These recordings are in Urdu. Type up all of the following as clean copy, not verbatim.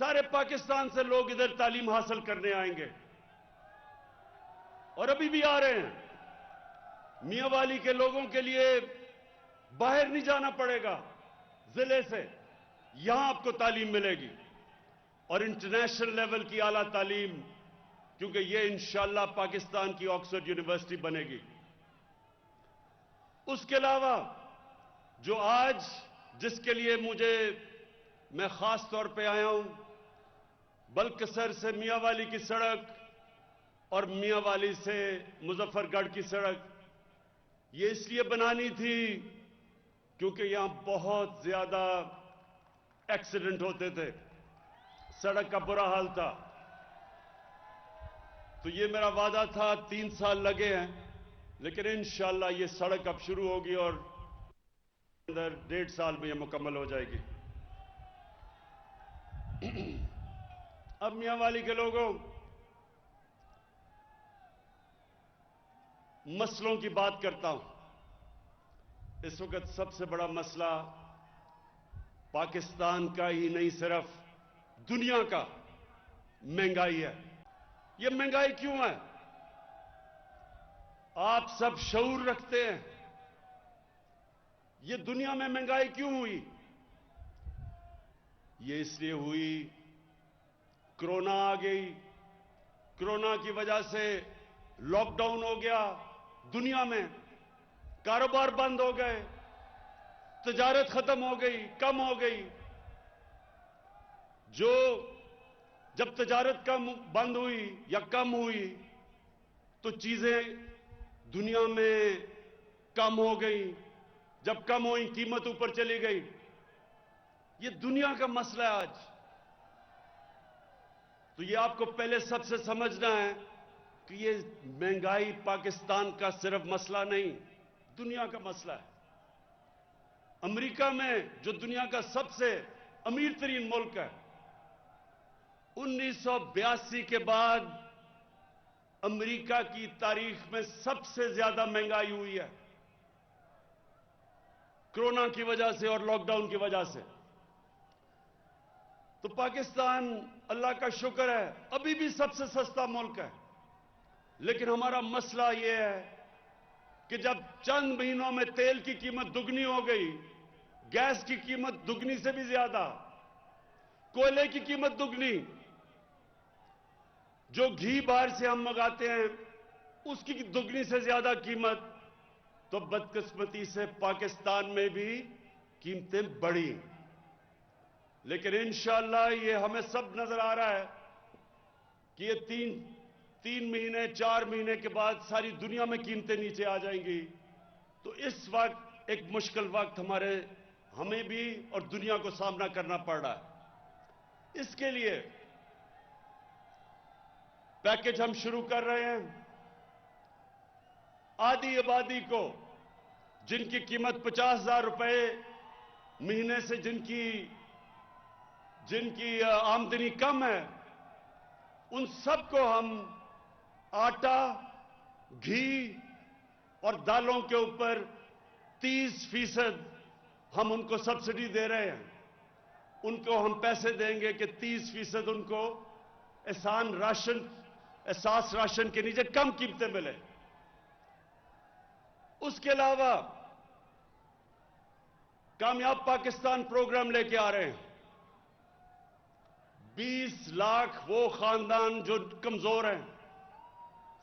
سارے پاکستان سے لوگ ادھر تعلیم حاصل کرنے آئیں گے اور ابھی بھی آ رہے ہیں۔ میاں والی کے لوگوں کے لیے باہر نہیں جانا پڑے گا، ضلع سے یہاں آپ کو تعلیم ملے گی، اور انٹرنیشنل لیول کی اعلیٰ تعلیم، کیونکہ یہ انشاءاللہ پاکستان کی آکسفورڈ یونیورسٹی بنے گی۔ اس کے علاوہ جو آج جس کے لیے میں خاص طور پہ آیا ہوں، بلکسر سے میاں والی کی سڑک اور میاں والی سے مظفر گڑھ کی سڑک، یہ اس لیے بنانی تھی کیونکہ یہاں بہت زیادہ ایکسیڈنٹ ہوتے تھے، سڑک کا برا حال تھا۔ تو یہ میرا وعدہ تھا، 3 سال لگے ہیں، لیکن انشاءاللہ یہ سڑک اب شروع ہوگی اور اندر 1.5 سال میں یہ مکمل ہو جائے گی۔ اب میاں والی کے لوگوں، مسئلوں کی بات کرتا ہوں۔ اس وقت سب سے بڑا مسئلہ پاکستان کا ہی نہیں، صرف دنیا کا مہنگائی ہے۔ یہ مہنگائی کیوں ہے؟ آپ سب شعور رکھتے ہیں، یہ دنیا میں مہنگائی کیوں ہوئی؟ یہ اس لیے ہوئی، کرونا آ گئی، کرونا کی وجہ سے لاک ڈاؤن ہو گیا دنیا میں، کاروبار بند ہو گئے، تجارت ختم ہو گئی، کم ہو گئی۔ جب تجارت بند ہوئی یا کم ہوئی تو چیزیں دنیا میں کم ہو گئی، جب کم ہوئی قیمت اوپر چلی گئی۔ یہ دنیا کا مسئلہ ہے آج۔ تو یہ آپ کو پہلے سب سے سمجھنا ہے کہ یہ مہنگائی پاکستان کا صرف مسئلہ نہیں، دنیا کا مسئلہ ہے۔ امریکہ میں جو دنیا کا سب سے امیر ترین ملک ہے، 1982 کے بعد امریکہ کی تاریخ میں سب سے زیادہ مہنگائی ہوئی ہے، کرونا کی وجہ سے اور لاک ڈاؤن کی وجہ سے۔ تو پاکستان، اللہ کا شکر ہے، ابھی بھی سب سے سستا ملک ہے، لیکن ہمارا مسئلہ یہ ہے کہ جب چند مہینوں میں تیل کی قیمت دگنی ہو گئی، گیس کی قیمت دگنی سے بھی زیادہ، کوئلے کی قیمت دگنی، جو گھی باہر سے ہم منگاتے ہیں اس کی دگنی سے زیادہ قیمت، تو بدقسمتی سے پاکستان میں بھی قیمتیں بڑھی۔ لیکن انشاءاللہ یہ ہمیں سب نظر آ رہا ہے کہ یہ تین مہینے 4 مہینے کے بعد ساری دنیا میں قیمتیں نیچے آ جائیں گی۔ تو اس وقت ایک مشکل وقت ہمیں بھی اور دنیا کو سامنا کرنا پڑ رہا ہے۔ اس کے لیے پیکج ہم شروع کر رہے ہیں۔ آدھی آبادی کو جن کی قیمت 50,000 روپے مہینے سے جن کی آمدنی کم ہے، ان سب کو ہم آٹا، گھی اور دالوں کے اوپر 30% ہم ان کو سبسڈی دے رہے ہیں۔ ان کو ہم پیسے دیں گے کہ 30% ان کو احساس راشن کے نیچے کم قیمتیں ملے۔ اس کے علاوہ کامیاب پاکستان پروگرام لے کے آ رہے ہیں۔ 20 لاکھ وہ خاندان جو کمزور ہیں،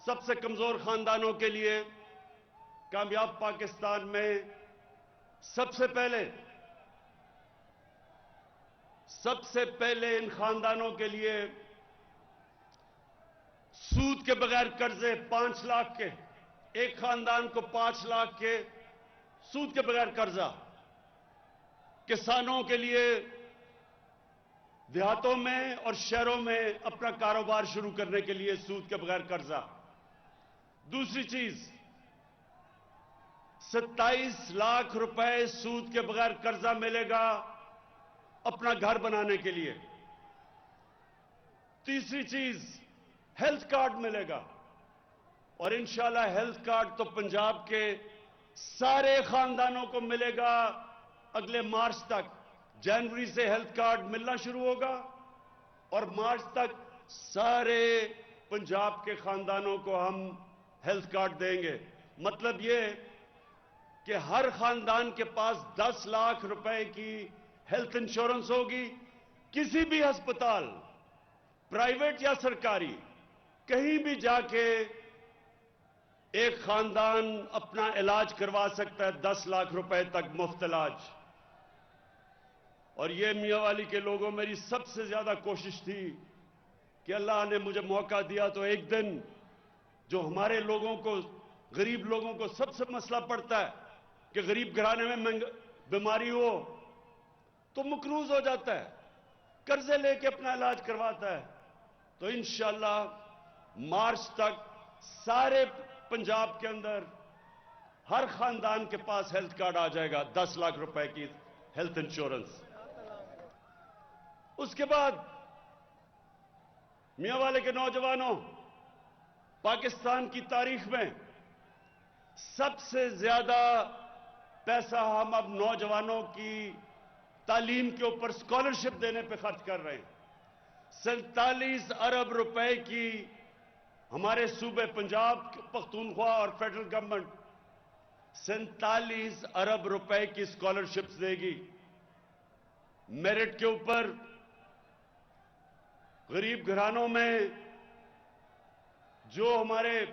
سب سے کمزور خاندانوں کے لیے کامیاب پاکستان میں سب سے پہلے ان خاندانوں کے لیے سود کے بغیر قرضے 5 لاکھ کے، ایک خاندان کو 5 لاکھ کے سود کے بغیر قرضہ۔ کسانوں کے لیے دیہاتوں میں اور شہروں میں اپنا کاروبار شروع کرنے کے لیے سود کے بغیر قرضہ۔ دوسری چیز، 27 لاکھ روپے سود کے بغیر قرضہ ملے گا اپنا گھر بنانے کے لیے۔ تیسری چیز، ہیلتھ کارڈ ملے گا، اور انشاءاللہ ہیلتھ کارڈ تو پنجاب کے سارے خاندانوں کو ملے گا۔ اگلے مارچ تک، جنوری سے ہیلتھ کارڈ ملنا شروع ہوگا، اور مارچ تک سارے پنجاب کے خاندانوں کو ہم ہیلتھ کارڈ دیں گے. مطلب یہ کہ ہر خاندان کے پاس 10 لاکھ روپے کی ہیلتھ انشورنس ہوگی. کسی بھی ہسپتال، پرائیویٹ یا سرکاری، کہیں بھی جا کے ایک خاندان اپنا علاج کروا سکتا ہے، 10 لاکھ روپے تک مفت علاج. اور یہ میاں والی کے لوگوں، میری سب سے زیادہ کوشش تھی کہ اللہ نے مجھے موقع دیا تو ایک دن جو ہمارے لوگوں کو، غریب لوگوں کو سب سے مسئلہ پڑتا ہے کہ غریب گھرانے میں بیماری ہو تو مقروض ہو جاتا ہے، قرضے لے کے اپنا علاج کرواتا ہے. تو انشاءاللہ مارچ تک سارے پنجاب کے اندر ہر خاندان کے پاس ہیلتھ کارڈ آ جائے گا، 10 لاکھ روپے کی ہیلتھ انشورنس. اس کے بعد میاں والے کے نوجوانوں، پاکستان کی تاریخ میں سب سے زیادہ پیسہ ہم اب نوجوانوں کی تعلیم کے اوپر اسکالرشپ دینے پہ خرچ کر رہے ہیں. 47 ارب روپے کی ہمارے صوبے پنجاب پختونخوا اور فیڈرل گورنمنٹ 47 ارب روپے کی اسکالرشپس دے گی. میرٹ کے اوپر غریب گھرانوں میں جو ہمارے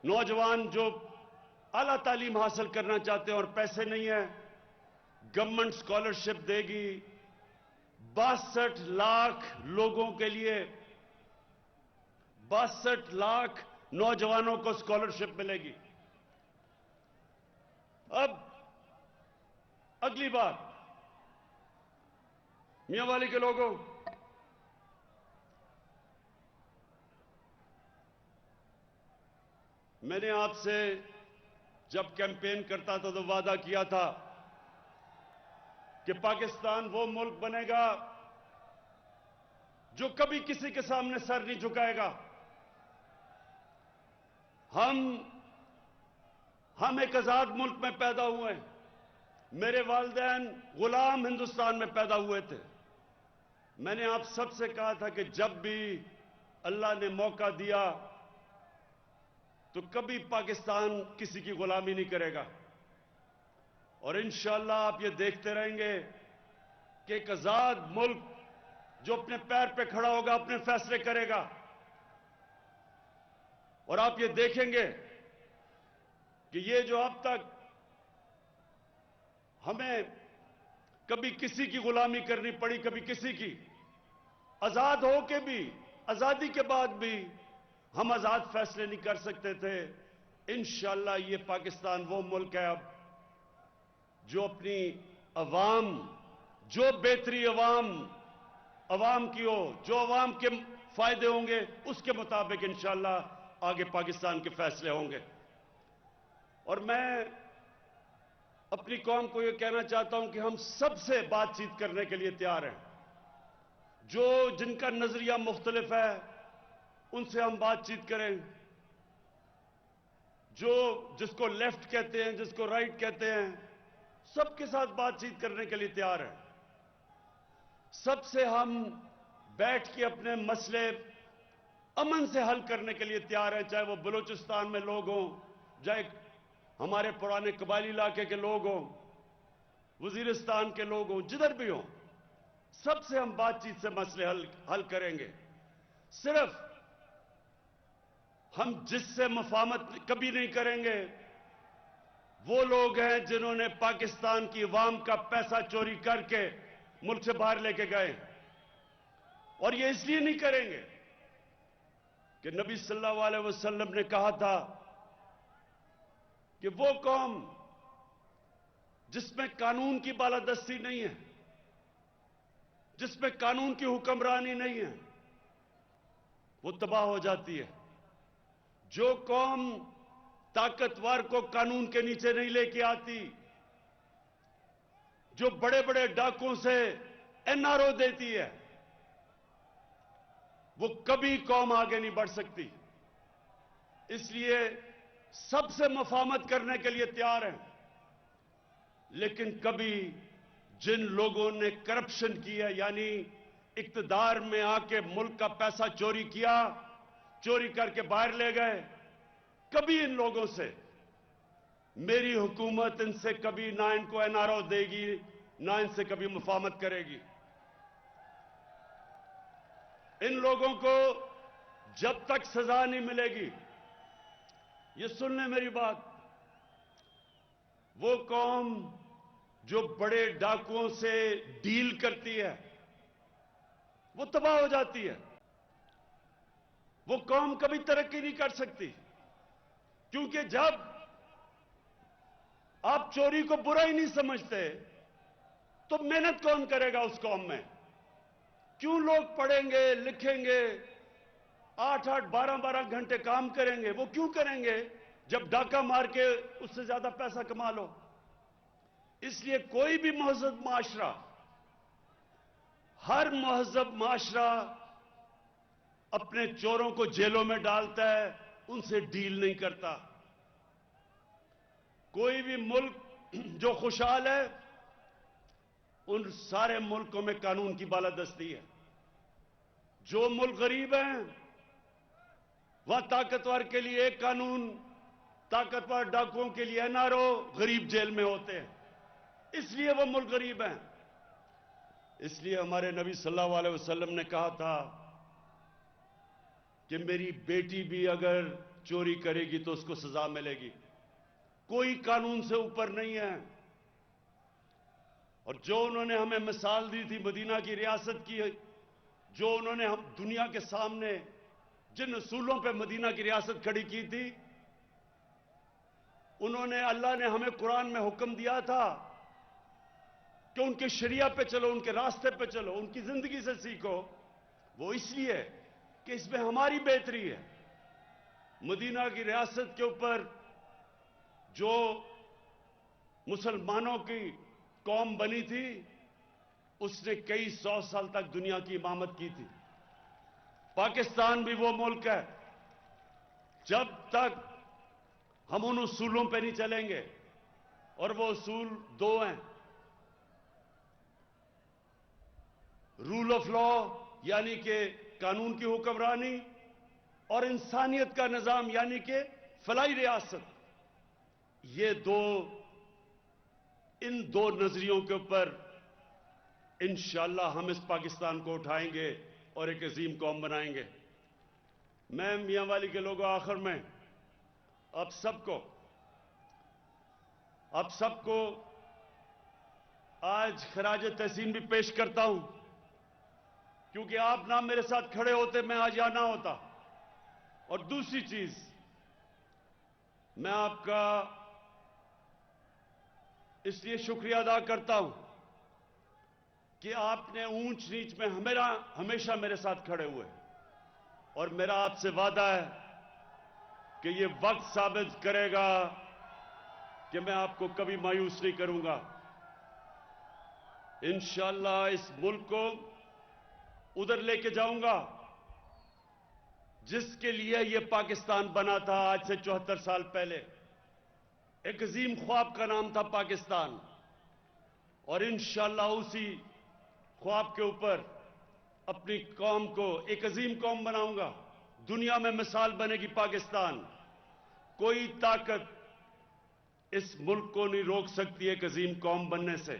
نوجوان جو اعلیٰ تعلیم حاصل کرنا چاہتے ہیں اور پیسے نہیں ہیں، گورنمنٹ اسکالرشپ دے گی. 62 لاکھ لوگوں کے لیے، 62 لاکھ نوجوانوں کو اسکالرشپ ملے گی. اب اگلی بات، میاں والی کے لوگوں، میں نے آپ سے جب کیمپین کرتا تھا تو وعدہ کیا تھا کہ پاکستان وہ ملک بنے گا جو کبھی کسی کے سامنے سر نہیں جھکائے گا. ہم ایک آزاد ملک میں پیدا ہوئے ہیں. میرے والدین غلام ہندوستان میں پیدا ہوئے تھے. میں نے آپ سب سے کہا تھا کہ جب بھی اللہ نے موقع دیا تو کبھی پاکستان کسی کی غلامی نہیں کرے گا. اور انشاءاللہ آپ یہ دیکھتے رہیں گے کہ ایک آزاد ملک جو اپنے پیر پہ کھڑا ہوگا، اپنے فیصلے کرے گا. اور آپ یہ دیکھیں گے کہ یہ جو اب تک ہمیں کبھی کسی کی غلامی کرنی پڑی، کبھی کسی کی، آزاد ہو کے بھی، آزادی کے بعد بھی ہم آزاد فیصلے نہیں کر سکتے تھے. انشاءاللہ یہ پاکستان وہ ملک ہے اب جو اپنی عوام، جو بہتری عوام کی ہو، جو عوام کے فائدے ہوں گے، اس کے مطابق انشاءاللہ آگے پاکستان کے فیصلے ہوں گے. اور میں اپنی قوم کو یہ کہنا چاہتا ہوں کہ ہم سب سے بات چیت کرنے کے لیے تیار ہیں. جن کا نظریہ مختلف ہے ان سے ہم بات چیت کریں. جس کو لیفٹ کہتے ہیں، جس کو رائٹ کہتے ہیں، سب کے ساتھ بات چیت کرنے کے لیے تیار ہیں. سب سے ہم بیٹھ کے اپنے مسئلے امن سے حل کرنے کے لیے تیار ہیں، چاہے وہ بلوچستان میں لوگ ہوں، چاہے ہمارے پرانے قبائلی علاقے کے لوگ ہوں، وزیرستان کے لوگ ہوں، جدھر بھی ہوں. سب سے ہم بات چیت سے مسئلے حل کریں گے. صرف ہم جس سے مفاہمت کبھی نہیں کریں گے وہ لوگ ہیں جنہوں نے پاکستان کی عوام کا پیسہ چوری کر کے ملک سے باہر لے کے گئے. اور یہ اس لیے نہیں کریں گے کہ نبی صلی اللہ علیہ وسلم نے کہا تھا کہ وہ قوم جس میں قانون کی بالادستی نہیں ہے، جس میں قانون کی حکمرانی نہیں ہے، وہ تباہ ہو جاتی ہے. جو قوم طاقتور کو قانون کے نیچے نہیں لے کے آتی، جو بڑے بڑے ڈاکوں سے NRO دیتی ہے، وہ کبھی قوم آگے نہیں بڑھ سکتی. اس لیے سب سے مفاہمت کرنے کے لیے تیار ہیں، لیکن کبھی جن لوگوں نے کرپشن کی ہے، یعنی اقتدار میں آ کے ملک کا پیسہ چوری کیا، چوری کر کے باہر لے گئے. کبھی ان لوگوں سے میری حکومت ان سے کبھی نہ ان کو NRO دے گی، نہ ان سے کبھی مفاہمت کرے گی. ان لوگوں کو جب تک سزا نہیں ملے گی، یہ سن لیں میری بات، وہ قوم جو بڑے ڈاکوؤں سے ڈیل کرتی ہے وہ تباہ ہو جاتی ہے. وہ قوم کبھی ترقی نہیں کر سکتی، کیونکہ جب آپ چوری کو برا ہی نہیں سمجھتے تو محنت کون کرے گا اس قوم میں؟ کیوں لوگ پڑھیں گے، لکھیں گے، 8-8 12-12 گھنٹے کام کریں گے؟ وہ کیوں کریں گے جب ڈاکہ مار کے اس سے زیادہ پیسہ کما لو؟ اس لیے کوئی بھی مہذب معاشرہ، ہر مہذب معاشرہ اپنے چوروں کو جیلوں میں ڈالتا ہے، ان سے ڈیل نہیں کرتا. کوئی بھی ملک جو خوشحال ہے، ان سارے ملکوں میں قانون کی بالادستی ہے. جو ملک غریب ہیں وہاں طاقتور کے لیے ایک قانون، طاقتور ڈاکوؤں کے لیے NRO، غریب جیل میں ہوتے ہیں. اس لیے وہ ملک غریب ہیں. اس لیے ہمارے نبی صلی اللہ علیہ وسلم نے کہا تھا کہ میری بیٹی بھی اگر چوری کرے گی تو اس کو سزا ملے گی. کوئی قانون سے اوپر نہیں ہے. اور جو انہوں نے ہمیں مثال دی تھی مدینہ کی ریاست کی، جو انہوں نے ہم دنیا کے سامنے جن اصولوں پہ مدینہ کی ریاست کھڑی کی تھی، انہوں نے، اللہ نے ہمیں قرآن میں حکم دیا تھا کہ ان کے شریعہ پہ چلو، ان کے راستے پہ چلو، ان کی زندگی سے سیکھو. وہ اس لیے کہ اس میں ہماری بہتری ہے. مدینہ کی ریاست کے اوپر جو مسلمانوں کی قوم بنی تھی، اس نے کئی 100 سال تک دنیا کی امامت کی تھی. پاکستان بھی وہ ملک ہے. جب تک ہم ان اصولوں پہ نہیں چلیں گے، اور وہ اصول دو ہیں: رول آف لا یعنی کہ قانون کی حکمرانی، اور انسانیت کا نظام یعنی کہ فلاحی ریاست. ان دو نظریوں کے اوپر انشاءاللہ ہم اس پاکستان کو اٹھائیں گے اور ایک عظیم قوم بنائیں گے. میں میاں والی کے لوگوں، آخر میں آپ سب کو آج خراج تحسین بھی پیش کرتا ہوں، کیونکہ آپ نہ میرے ساتھ کھڑے ہوتے میں آج یہاں نہ ہوتا. اور دوسری چیز، میں آپ کا اس لیے شکریہ ادا کرتا ہوں کہ آپ نے اونچ نیچ میں ہمیشہ میرے ساتھ کھڑے ہوئے. اور میرا آپ سے وعدہ ہے کہ یہ وقت ثابت کرے گا کہ میں آپ کو کبھی مایوس نہیں کروں گا. انشاءاللہ اس ملک کو ادھر لے کے جاؤں گا جس کے لیے یہ پاکستان بنا تھا آج سے 74 سال پہلے. ایک عظیم خواب کا نام تھا پاکستان، اور انشاءاللہ اسی خواب کے اوپر اپنی قوم کو ایک عظیم قوم بناؤں گا. دنیا میں مثال بنے گی پاکستان. کوئی طاقت اس ملک کو نہیں روک سکتی ایک عظیم قوم بننے سے.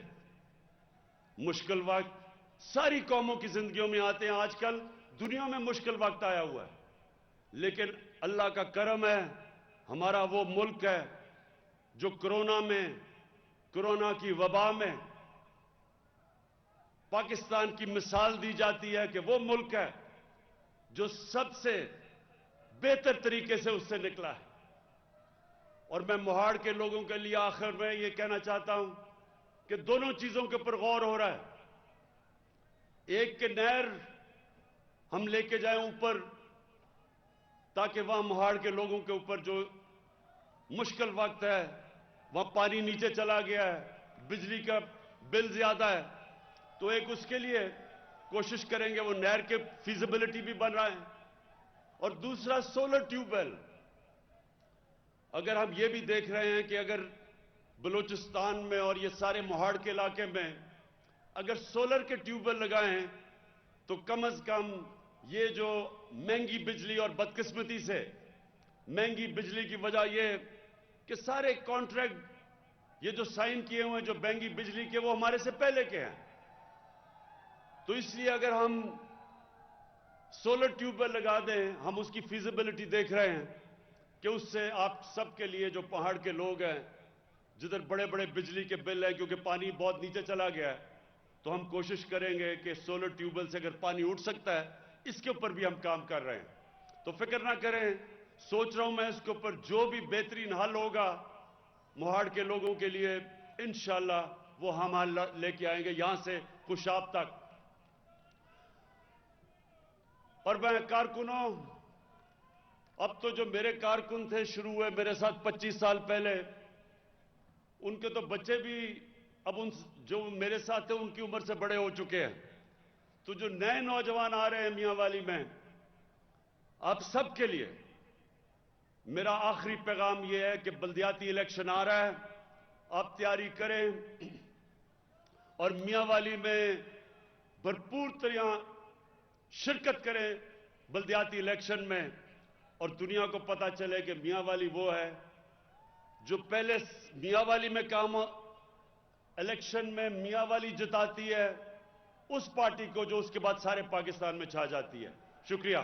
مشکل وقت ساری قوموں کی زندگیوں میں آتے ہیں. آج کل دنیا میں مشکل وقت آیا ہوا ہے، لیکن اللہ کا کرم ہے، ہمارا وہ ملک ہے جو کرونا کی وبا میں پاکستان کی مثال دی جاتی ہے کہ وہ ملک ہے جو سب سے بہتر طریقے سے اس سے نکلا ہے. اور میں مہاڑ کے لوگوں کے لیے آخر میں یہ کہنا چاہتا ہوں کہ دونوں چیزوں کے اوپر غور ہو رہا ہے. ایک کہ نہر ہم لے کے جائیں اوپر، تاکہ وہاں مہاڑ کے لوگوں کے اوپر جو مشکل وقت ہے، وہاں پانی نیچے چلا گیا ہے، بجلی کا بل زیادہ ہے، تو ایک اس کے لیے کوشش کریں گے. وہ نہر کے فیزیبلٹی بھی بن رہا ہے. اور دوسرا سولر ٹیوب ویل. اگر ہم یہ بھی دیکھ رہے ہیں کہ اگر بلوچستان میں اور یہ سارے مہاڑ کے علاقے میں اگر سولر کے ٹیوب ویل لگائیں تو کم از کم یہ جو مہنگی بجلی اور بدقسمتی سے مہنگی بجلی کی وجہ یہ کہ سارے کانٹریکٹ یہ جو سائن کیے ہوئے ہیں جو مہنگی بجلی کے وہ ہمارے سے پہلے کے ہیں. تو اس لیے اگر ہم سولر ٹیوب ویل لگا دیں, ہم اس کی فیزیبلٹی دیکھ رہے ہیں کہ اس سے آپ سب کے لیے جو پہاڑ کے لوگ ہیں جدھر بڑے بڑے بجلی کے بل ہیں کیونکہ پانی بہت نیچے چلا گیا ہے, تو ہم کوشش کریں گے کہ سولر ٹیوب ویل سے اگر پانی اٹھ سکتا ہے اس کے اوپر بھی ہم کام کر رہے ہیں. تو فکر نہ کریں, سوچ رہا ہوں میں اس کے اوپر جو بھی بہترین حل ہوگا موہاڑ کے لوگوں کے لیے انشاءاللہ وہ ہم حل لے کے آئیں گے یہاں سے خوشاب تک. اور میں کارکنوں, اب تو جو میرے کارکن تھے شروع ہوئے میرے ساتھ 25 سال پہلے, ان کے تو بچے بھی اب ان جو میرے ساتھ تھے ان کی عمر سے بڑے ہو چکے ہیں. تو جو نئے نوجوان آ رہے ہیں میاں والی میں, آپ سب کے لیے میرا آخری پیغام یہ ہے کہ بلدیاتی الیکشن آ رہا ہے, آپ تیاری کریں اور میاں والی میں بھرپور طرح شرکت کریں بلدیاتی الیکشن میں, اور دنیا کو پتا چلے کہ میاں والی وہ ہے جو پہلے میاں والی میں کام الیکشن میں میاں والی جتاتی ہے اس پارٹی کو جو اس کے بعد سارے پاکستان میں چھا جاتی ہے. شکریہ.